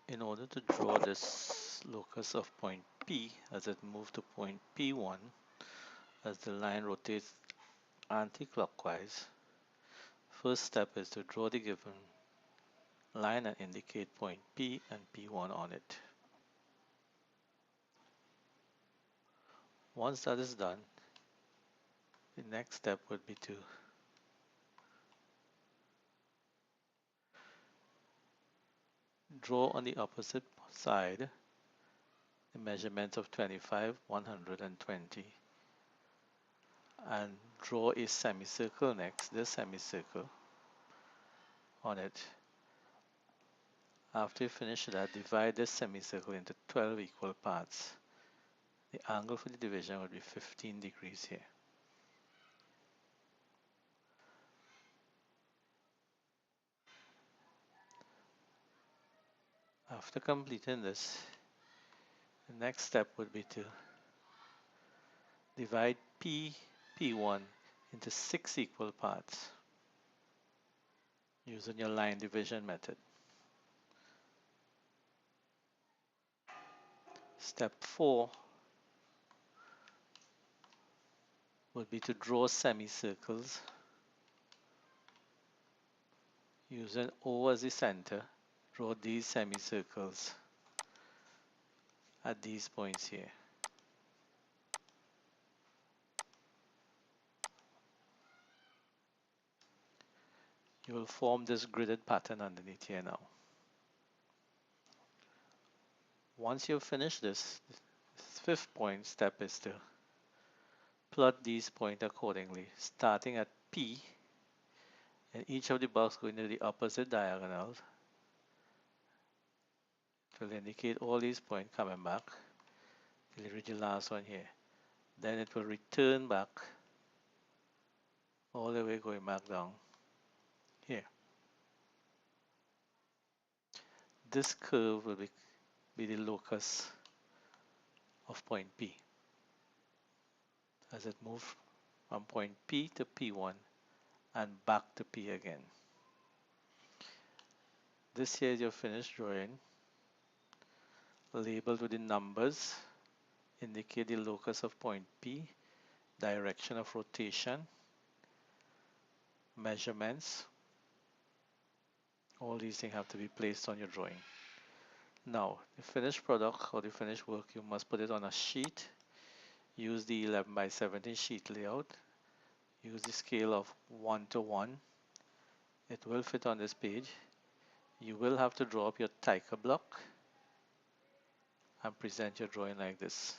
In order to draw this locus of point P as it moves to point P1, as the line rotates anti-clockwise, first step is to draw the given line and indicate point P and P1 on it. Once that is done, the next step would be to draw on the opposite side the measurements of 25, 120, and draw a semicircle next, this semicircle on it. After you finish that, divide this semicircle into 12 equal parts. The angle for the division would be 15 degrees here. After completing this, the next step would be to divide P1 into 6 equal parts using your line division method. Step 4 would be to draw semicircles using O as the center. Draw these semicircles at these points here. You will form this gridded pattern underneath here now. Once you've finished this, fifth point step is to plot these points accordingly, starting at P, and each of the boxes going to the opposite diagonal. It will indicate all these points coming back till you reach the last one here. Then it will return back all the way going back down here. This curve will be the locus of point P as it moves from point P to P1 and back to P again. This here is your finished drawing, labeled with the numbers, indicate the locus of point P, direction of rotation, measurements. All these things have to be placed on your drawing. Now, the finished product or the finished work, you must put it on a sheet. Use the 11 by 17 sheet layout. Use the scale of 1:1. It will fit on this page. You will have to draw up your ticker block and present your drawing like this.